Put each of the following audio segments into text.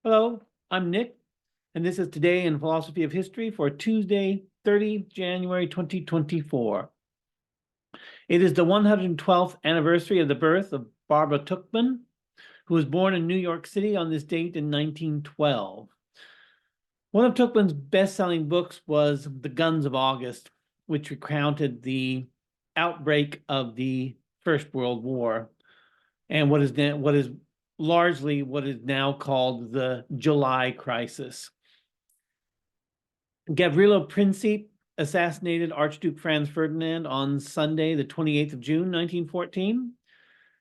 Hello, I'm Nick, and this is Today in Philosophy of History for Tuesday, 30 January 2024. It is the 112th anniversary of the birth of Barbara Tuchman, who was born in New York City on this date in 1912. One of Tuchman's best-selling books was The Guns of August, which recounted the outbreak of the First World War and what is largely what is now called the July Crisis. Gavrilo Princip assassinated Archduke Franz Ferdinand on Sunday, the 28th of June, 1914,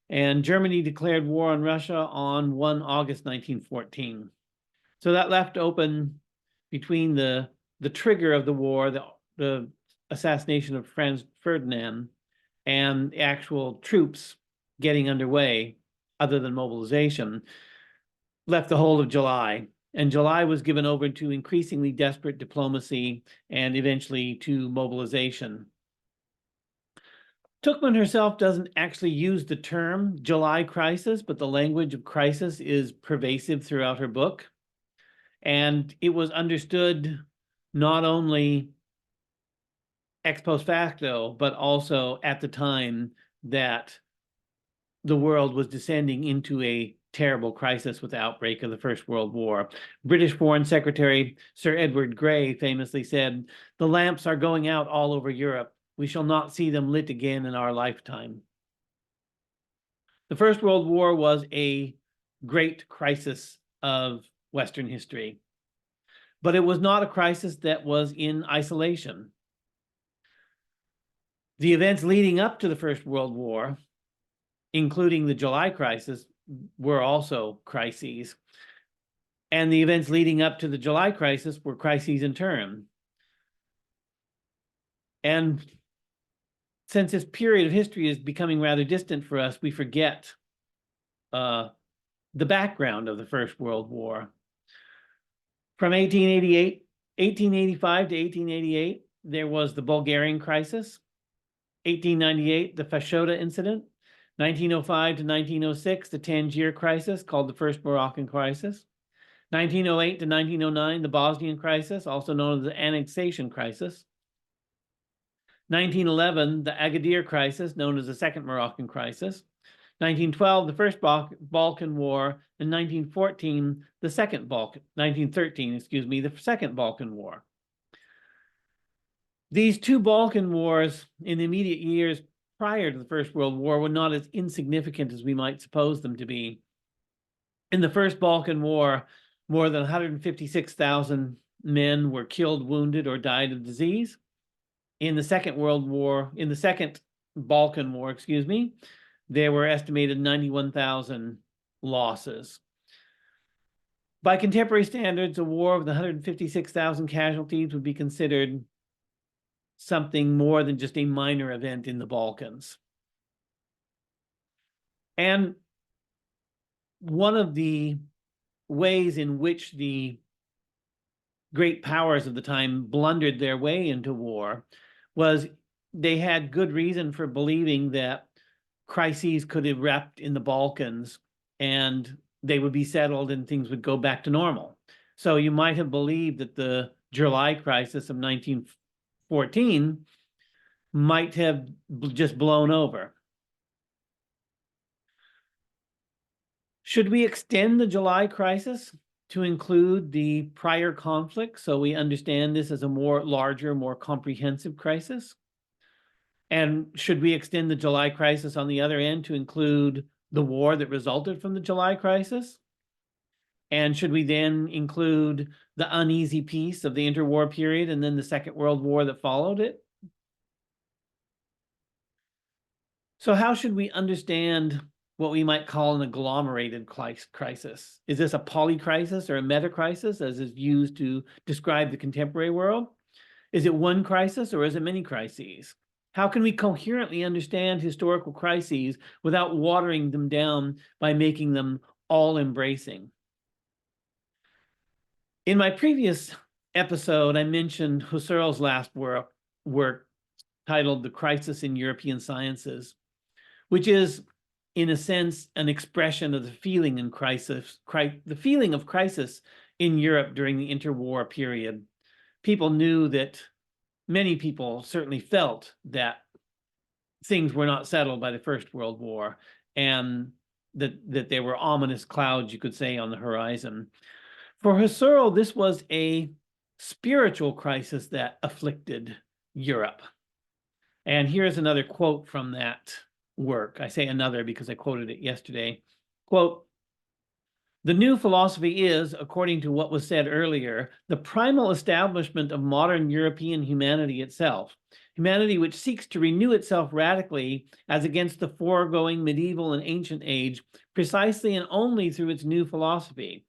and Germany declared war on Russia on 1 August, 1914. So that left open between the trigger of the war, the assassination of Franz Ferdinand, and actual troops getting underway, other than mobilization, left the whole of July. And July was given over to increasingly desperate diplomacy and eventually to mobilization. Tuchman herself doesn't actually use the term July crisis, but the language of crisis is pervasive throughout her book. And it was understood not only ex post facto, but also at the time that the world was descending into a terrible crisis with the outbreak of the First World War. British Foreign Secretary Sir Edward Grey famously said, "The lamps are going out all over Europe. We shall not see them lit again in our lifetime." The First World War was a great crisis of Western history, but it was not a crisis that was in isolation. The events leading up to the First World War, including the July crisis, were also crises. And the events leading up to the July crisis were crises in turn. And since this period of history is becoming rather distant for us, we forget the background of the First World War. From 1885 to 1888, there was the Bulgarian crisis. 1898, the Fashoda incident. 1905 to 1906, the Tangier crisis, called the First Moroccan crisis. 1908 to 1909, the Bosnian crisis, also known as the Annexation crisis. 1911, the Agadir crisis, known as the Second Moroccan crisis. 1912, the First Balkan War, and 1913, the Second Balkan War. These two Balkan wars in the immediate years prior to the First World War were not as insignificant as we might suppose them to be. In the First Balkan War, more than 156,000 men were killed, wounded, or died of disease. In the Second Balkan War, there were estimated 91,000 losses. By contemporary standards, a war with 156,000 casualties would be considered something more than just a minor event in the Balkans. And one of the ways in which the great powers of the time blundered their way into war was they had good reason for believing that crises could erupt in the Balkans and they would be settled and things would go back to normal. So you might have believed that the July crisis of 1914 might have just blown over. Should we extend the July crisis to include the prior conflict so we understand this as a larger, more comprehensive crisis? And should we extend the July crisis on the other end to include the war that resulted from the July crisis? And should we then include the uneasy peace of the interwar period and then the Second World War that followed it? So how should we understand what we might call an agglomerated crisis? Is this a polycrisis or a meta-crisis, as is used to describe the contemporary world? Is it one crisis or is it many crises? How can we coherently understand historical crises without watering them down by making them all-embracing? In my previous episode, I mentioned Husserl's last work titled The Crisis in European Sciences, which is in a sense, an expression of the feeling in crisis, the feeling of crisis in Europe during the interwar period. People knew that, many people certainly felt that things were not settled by the First World War, and that there were ominous clouds, you could say, on the horizon. For Husserl, this was a spiritual crisis that afflicted Europe. And here's another quote from that work. I say another because I quoted it yesterday. Quote, "The new philosophy is, according to what was said earlier, the primal establishment of modern European humanity itself, humanity which seeks to renew itself radically as against the foregoing medieval and ancient age, precisely and only through its new philosophy.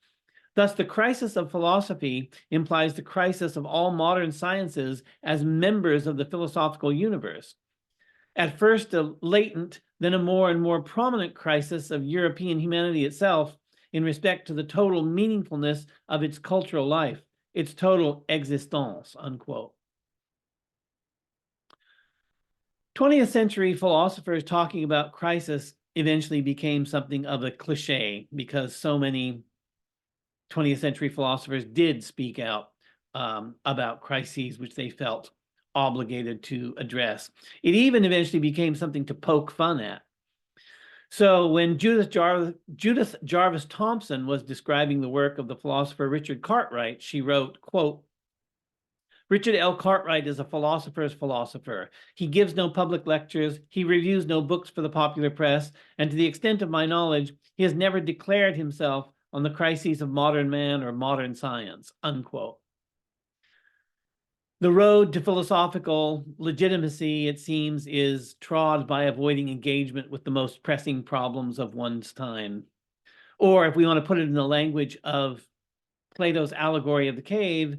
Thus, the crisis of philosophy implies the crisis of all modern sciences as members of the philosophical universe. At first a latent, then a more and more prominent crisis of European humanity itself in respect to the total meaningfulness of its cultural life, its total existence," unquote. 20th century philosophers talking about crisis eventually became something of a cliche because so many 20th century philosophers did speak out about crises which they felt obligated to address. It even eventually became something to poke fun at. So when Judith Jarvis Thompson was describing the work of the philosopher Richard Cartwright, she wrote, quote, "Richard L. Cartwright is a philosopher's philosopher. He gives no public lectures, he reviews no books for the popular press, and to the extent of my knowledge, he has never declared himself on the crises of modern man or modern science," unquote. The road to philosophical legitimacy, it seems, is trod by avoiding engagement with the most pressing problems of one's time. Or if we want to put it in the language of Plato's allegory of the cave,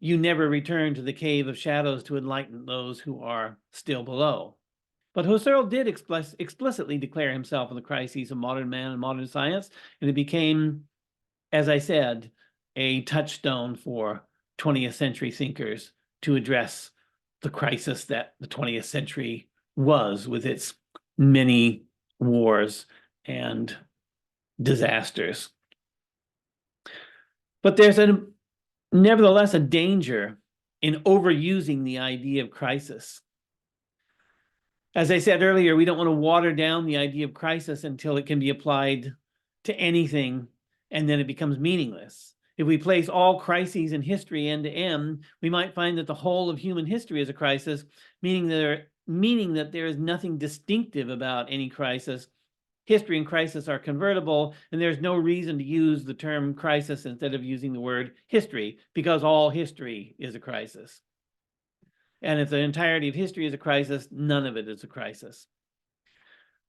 you never return to the cave of shadows to enlighten those who are still below. But Husserl did explicitly declare himself on the crises of modern man and modern science, and it became, as I said, a touchstone for 20th century thinkers to address the crisis that the 20th century was, with its many wars and disasters. But there's nevertheless a danger in overusing the idea of crisis. As I said earlier, we don't want to water down the idea of crisis until it can be applied to anything, and then it becomes meaningless. If we place all crises in history end to end, we might find that the whole of human history is a crisis, meaning that there is nothing distinctive about any crisis. History and crisis are convertible, and there's no reason to use the term crisis instead of using the word history, because all history is a crisis. And if the entirety of history is a crisis, none of it is a crisis.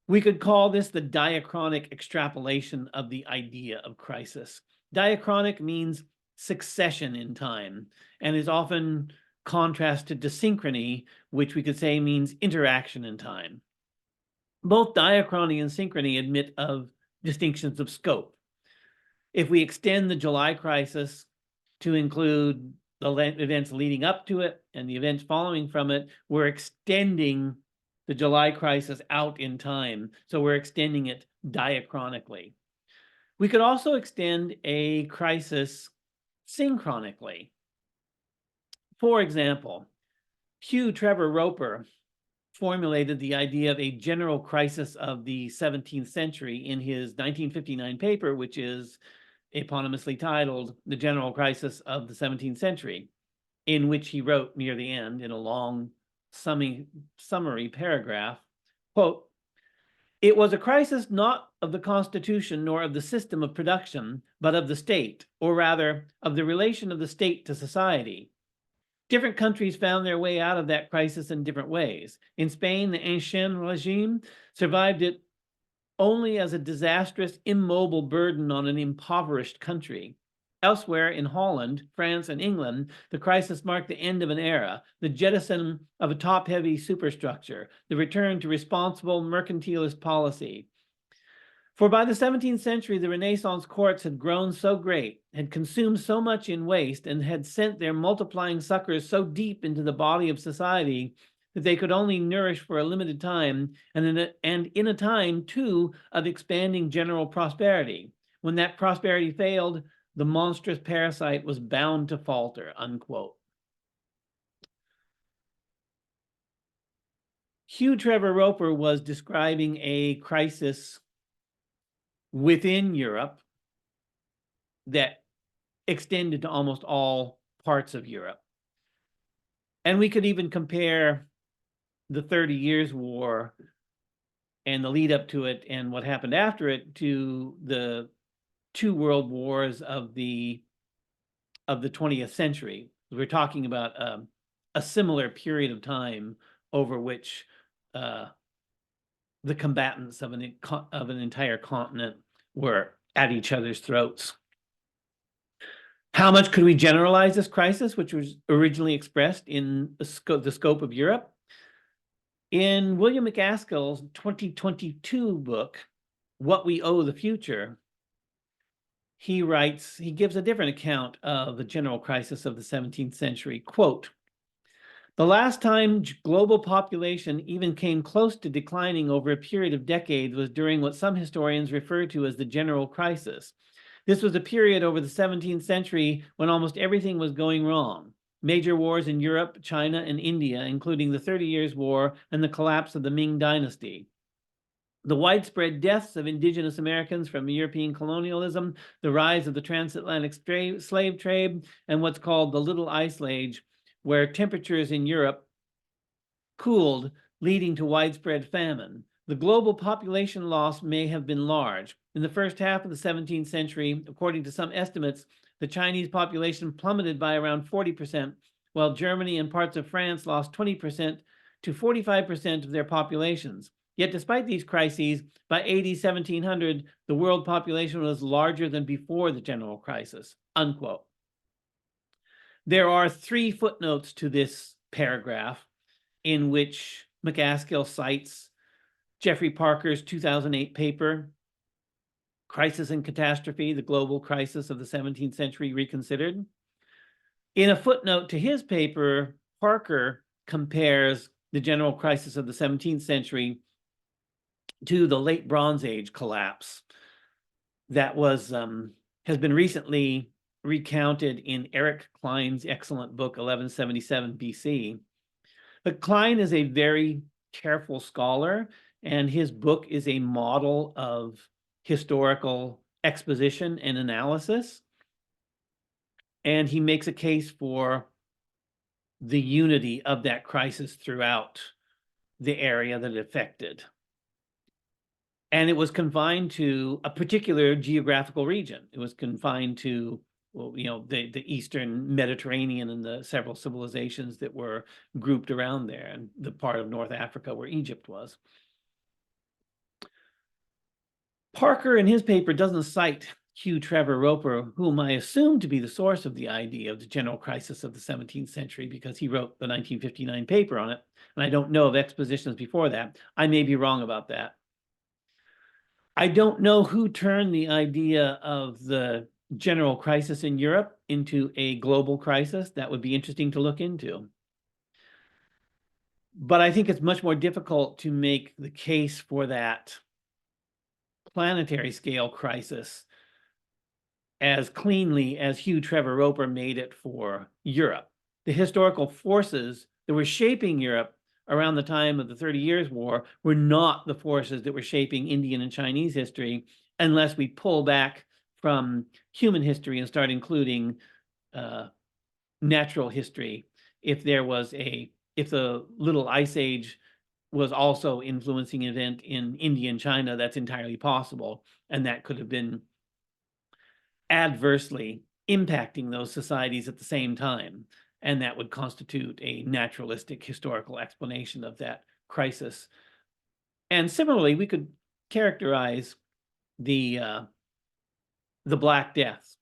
We could call this the diachronic extrapolation of the idea of crisis. Diachronic means succession in time, and is often contrasted to synchrony, which we could say means interaction in time. Both diachrony and synchrony admit of distinctions of scope. If we extend the July crisis to include the events leading up to it and the events following from it, we're extending the July crisis out in time. So we're extending it diachronically. We could also extend a crisis synchronically. For example, Hugh Trevor Roper formulated the idea of a general crisis of the 17th century in his 1959 paper, which is eponymously titled The General Crisis of the 17th Century, in which he wrote near the end in a long summary paragraph, quote, "It was a crisis not of the Constitution nor of the system of production, but of the state, or rather of the relation of the state to society. Different countries found their way out of that crisis in different ways. In Spain, the Ancien regime survived it only as a disastrous, immobile burden on an impoverished country. Elsewhere, in Holland, France, and England, the crisis marked the end of an era, the jettison of a top-heavy superstructure, the return to responsible mercantilist policy. For by the 17th century, the Renaissance courts had grown so great, had consumed so much in waste, and had sent their multiplying suckers so deep into the body of society that they could only nourish for a limited time, and in a time, too, of expanding general prosperity. When that prosperity failed, the monstrous parasite was bound to falter, unquote. Hugh Trevor Roper was describing a crisis within Europe that extended to almost all parts of Europe. And we could even compare the 30 Years' War and the lead up to it and what happened after it to the two world wars of the 20th century. We're talking about a similar period of time over which the combatants of an entire continent were at each other's throats. How much could we generalize this crisis, which was originally expressed in the scope of Europe? In William MacAskill's 2022 book, What We Owe the Future, he gives a different account of the general crisis of the 17th century. Quote, "The last time global population even came close to declining over a period of decades was during what some historians refer to as the general crisis. This was a period over the 17th century when almost everything was going wrong. Major wars in Europe, China, and India, including the 30 Years' War and the collapse of the Ming Dynasty. The widespread deaths of indigenous Americans from European colonialism, the rise of the transatlantic slave trade, and what's called the Little Ice Age, where temperatures in Europe cooled, leading to widespread famine. The global population loss may have been large. In the first half of the 17th century, according to some estimates, the Chinese population plummeted by around 40%, while Germany and parts of France lost 20% to 45% of their populations. Yet despite these crises, by AD 1700, the world population was larger than before the general crisis," unquote. There are 3 footnotes to this paragraph in which MacAskill cites Jeffrey Parker's 2008 paper, Crisis and Catastrophe, the Global Crisis of the 17th Century Reconsidered. In a footnote to his paper, Parker compares the general crisis of the 17th century to the late Bronze Age collapse that has been recently recounted in Eric Klein's excellent book, 1177 BC. But Klein is a very careful scholar, and his book is a model of historical exposition and analysis. And he makes a case for the unity of that crisis throughout the area that it affected. And it was confined to a particular geographical region. It was confined to, well, the Eastern Mediterranean and the several civilizations that were grouped around there, and the part of North Africa where Egypt was. Parker, in his paper, doesn't cite Hugh Trevor Roper, whom I assume to be the source of the idea of the general crisis of the 17th century, because he wrote the 1959 paper on it, and I don't know of expositions before that. I may be wrong about that. I don't know who turned the idea of the general crisis in Europe into a global crisis. That would be interesting to look into. But I think it's much more difficult to make the case for that planetary scale crisis as cleanly as Hugh Trevor Roper made it for Europe. The historical forces that were shaping Europe around the time of the 30 Years' War were not the forces that were shaping Indian and Chinese history, unless we pull back from human history and start including natural history. If the Little Ice Age was also influencing an event in India and China, that's entirely possible, and that could have been adversely impacting those societies at the same time. And that would constitute a naturalistic historical explanation of that crisis. And similarly, we could characterize the Black Death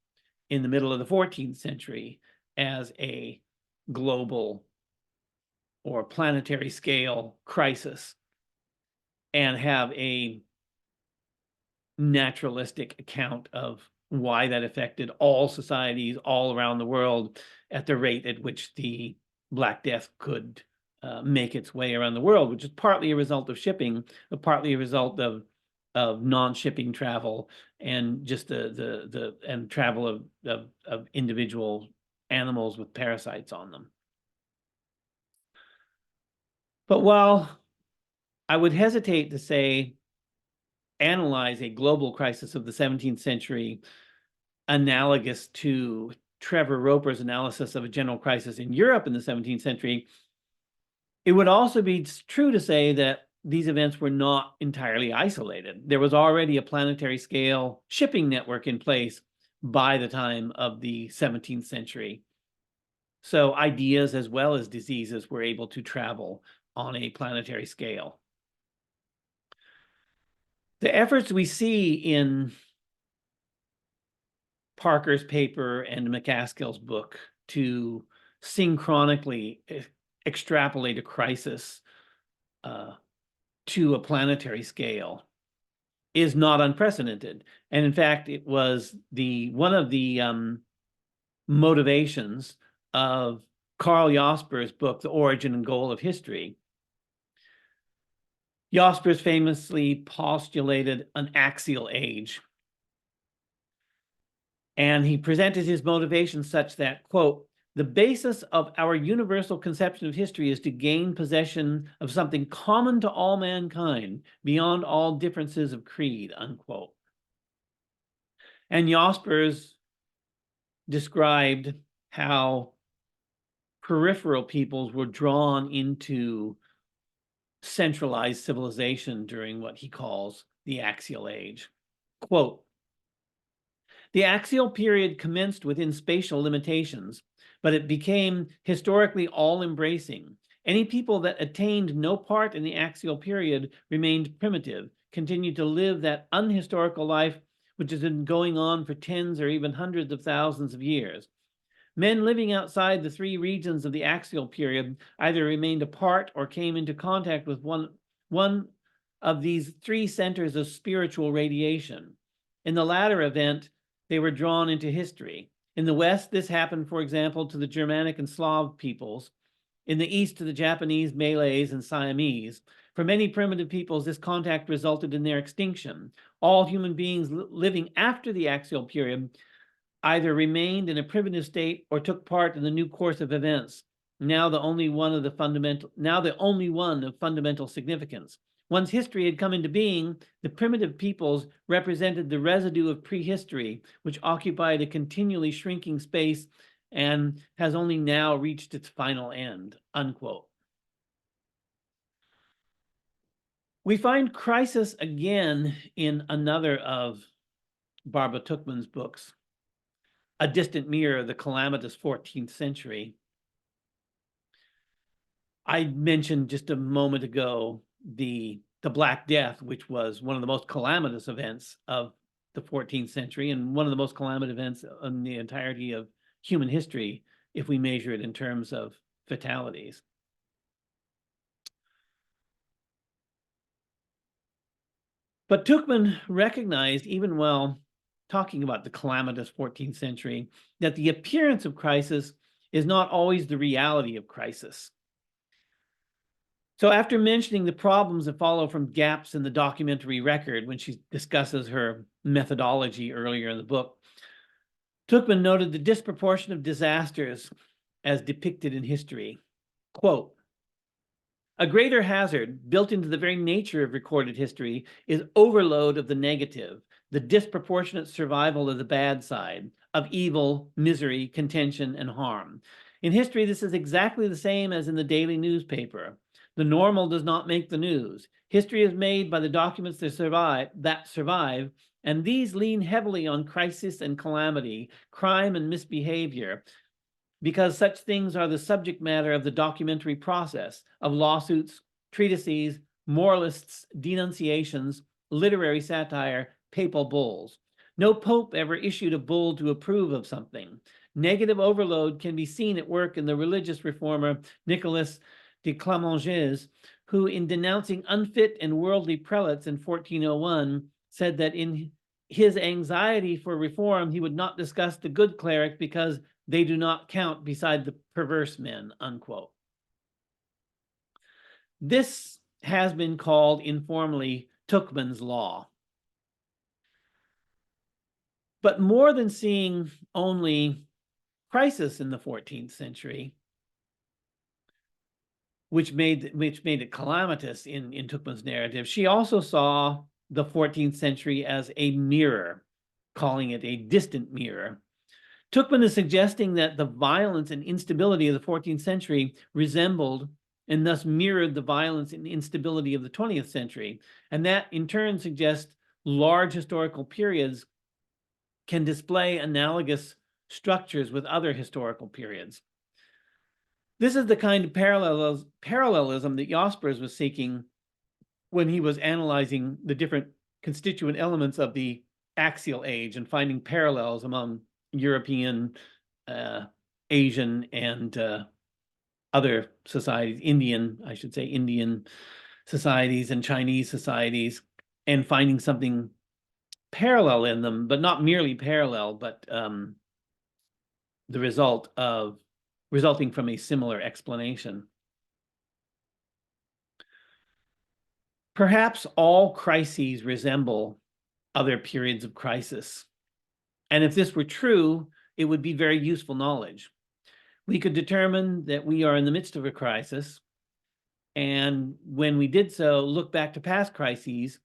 in the middle of the 14th century as a global or planetary scale crisis, and have a naturalistic account of why that affected all societies all around the world at the rate at which the Black Death could make its way around the world, which is partly a result of shipping, but partly a result of non-shipping travel and just the travel of individual animals with parasites on them. But while I would hesitate to say analyze a global crisis of the 17th century analogous to Trevor Roper's analysis of a general crisis in Europe in the 17th century, it would also be true to say that these events were not entirely isolated. There was already a planetary scale shipping network in place by the time of the 17th century. So ideas as well as diseases were able to travel on a planetary scale. The efforts we see in Parker's paper and McCaskill's book to synchronically extrapolate a crisis to a planetary scale is not unprecedented. And in fact, it was one of the motivations of Karl Jasper's book, The Origin and Goal of History. Jaspers famously postulated an axial age. And he presented his motivation such that, quote, the basis of our universal conception of history is to gain possession of something common to all mankind beyond all differences of creed, unquote. And Jaspers described how peripheral peoples were drawn into centralized civilization during what he calls the Axial Age. Quote, the Axial period commenced within spatial limitations, but it became historically all-embracing. Any people that attained no part in the Axial period remained primitive, continued to live that unhistorical life which has been going on for tens or even hundreds of thousands of years. Men living outside the three regions of the Axial period either remained apart or came into contact with one of these three centers of spiritual radiation. In the latter event, they were drawn into history. In the West, this happened, for example, to the Germanic and Slav peoples. In the East, to the Japanese, Malays, and Siamese. For many primitive peoples, this contact resulted in their extinction. All human beings living after the Axial period either remained in a primitive state or took part in the new course of events, now the only one of fundamental significance. Once history had come into being, the primitive peoples represented the residue of prehistory, which occupied a continually shrinking space and has only now reached its final end, unquote. We find crisis again in another of Barbara Tuchman's books, A Distant Mirror of the Calamitous 14th Century. I mentioned just a moment ago the Black Death, which was one of the most calamitous events of the 14th century and one of the most calamitous events in the entirety of human history, if we measure it in terms of fatalities. But Tuchman recognized, even while talking about the calamitous 14th century, that the appearance of crisis is not always the reality of crisis. So after mentioning the problems that follow from gaps in the documentary record when she discusses her methodology earlier in the book, Tuchman noted the disproportion of disasters as depicted in history. Quote, a greater hazard built into the very nature of recorded history is overload of the negative, the disproportionate survival of the bad side, of evil, misery, contention, and harm. In history, this is exactly the same as in the daily newspaper. The normal does not make the news. History is made by the documents that survive, and these lean heavily on crisis and calamity, crime and misbehavior, because such things are the subject matter of the documentary process, of lawsuits, treatises, moralists, denunciations, literary satire, papal bulls. No pope ever issued a bull to approve of something. Negative overload can be seen at work in the religious reformer Nicolas de Clemenges, who, in denouncing unfit and worldly prelates in 1401, said that in his anxiety for reform, he would not discuss the good cleric because they do not count beside the perverse men, unquote. This has been called informally Tuchman's law. But more than seeing only crisis in the 14th century, which made it calamitous in Tuchman's narrative, she also saw the 14th century as a mirror, calling it a distant mirror. Tuchman is suggesting that the violence and instability of the 14th century resembled and thus mirrored the violence and instability of the 20th century. And that in turn suggests large historical periods can display analogous structures with other historical periods. This is the kind of parallelism that Jaspers was seeking when he was analyzing the different constituent elements of the Axial age and finding parallels among European, Asian, and other societies, Indian societies and Chinese societies, and finding something parallel in them, but not merely parallel, but the resulting from a similar explanation. Perhaps all crises resemble other periods of crisis. And if this were true, it would be very useful knowledge. We could determine that we are in the midst of a crisis, and when we did so, look back to past crises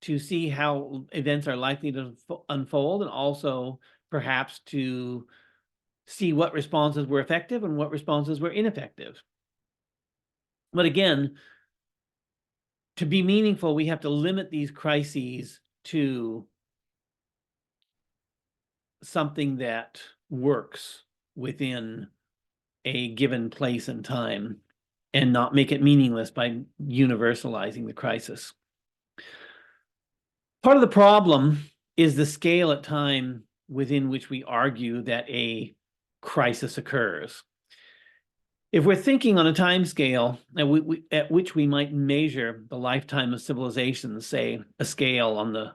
to see how events are likely to unfold, and also perhaps to see what responses were effective and what responses were ineffective. But again, to be meaningful, we have to limit these crises to something that works within a given place and time, and not make it meaningless by universalizing the crisis. Part of the problem is the scale at time within which we argue that a crisis occurs. If we're thinking on a time scale at which we might measure the lifetime of civilizations, say a scale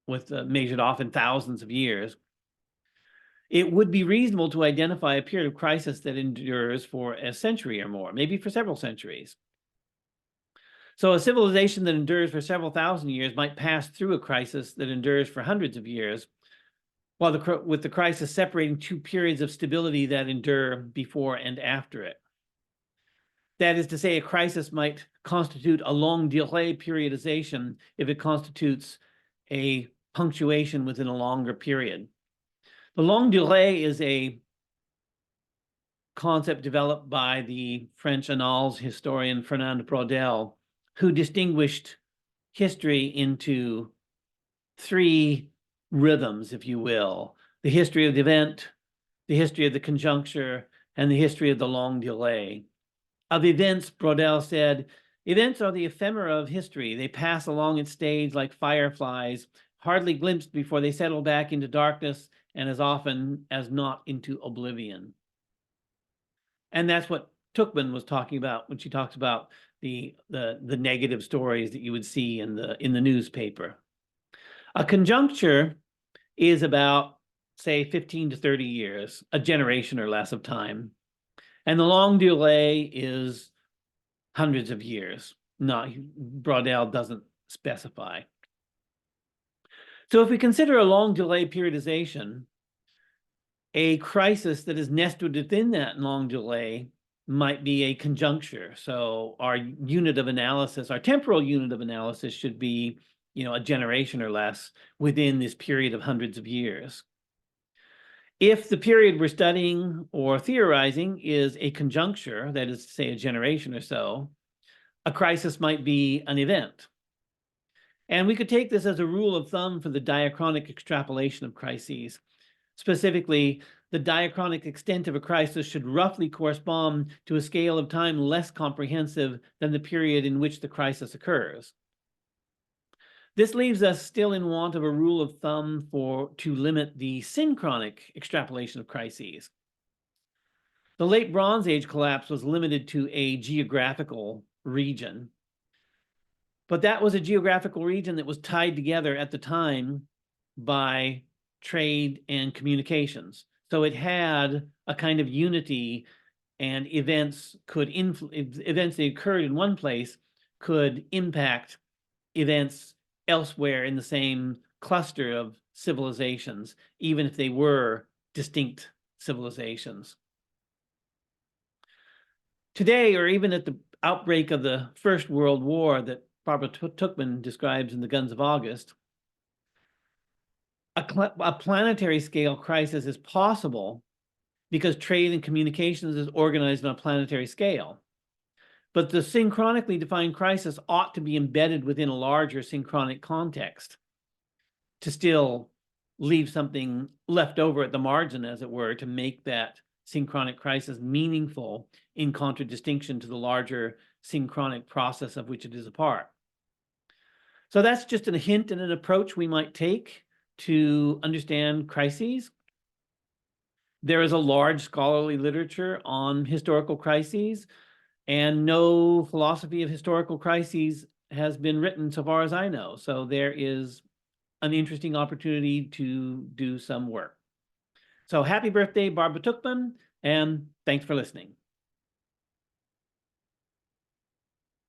measured off in thousands of years, it would be reasonable to identify a period of crisis that endures for a century or more, maybe for several centuries. So a civilization that endures for several thousand years might pass through a crisis that endures for hundreds of years, while with the crisis separating two periods of stability that endure before and after it. That is to say, a crisis might constitute a long delay periodization if it constitutes a punctuation within a longer period. The long delay is a concept developed by the French Annales historian Fernand Braudel, who distinguished history into three rhythms, if you will: the history of the event, the history of the conjuncture, and the history of the long delay. Of events, Braudel said, events are the ephemera of history. They pass along its stage like fireflies, hardly glimpsed before they settle back into darkness, and as often as not into oblivion. And that's what Tuchman was talking about when she talks about the negative stories that you would see in the newspaper. A conjuncture is about, say, 15 to 30 years, a generation or less of time. And the long delay is hundreds of years. Braudel doesn't specify. So if we consider a long delay periodization, a crisis that is nested within that long delay might be a conjuncture. So our unit of analysis, our temporal unit of analysis, should be, a generation or less within this period of hundreds of years. If the period we're studying or theorizing is a conjuncture, that is to say a generation or so, a crisis might be an event. And we could take this as a rule of thumb for the diachronic extrapolation of crises. Specifically, the diachronic extent of a crisis should roughly correspond to a scale of time less comprehensive than the period in which the crisis occurs. This leaves us still in want of a rule of thumb to limit the synchronic extrapolation of crises. The late Bronze Age collapse was limited to a geographical region, but that was a geographical region that was tied together at the time by trade and communications. So it had a kind of unity and events that occurred in one place could impact events elsewhere in the same cluster of civilizations, even if they were distinct civilizations. Today, or even at the outbreak of the First World War that Barbara Tuchman describes in The Guns of August, a planetary scale crisis is possible because trade and communications is organized on a planetary scale. But the synchronically defined crisis ought to be embedded within a larger synchronic context to still leave something left over at the margin, as it were, to make that synchronic crisis meaningful in contradistinction to the larger synchronic process of which it is a part. So that's just a hint and an approach we might take to understand crises. There is a large scholarly literature on historical crises, and no philosophy of historical crises has been written so far as I know. So there is an interesting opportunity to do some work. So happy birthday, Barbara Tuchman, and thanks for listening.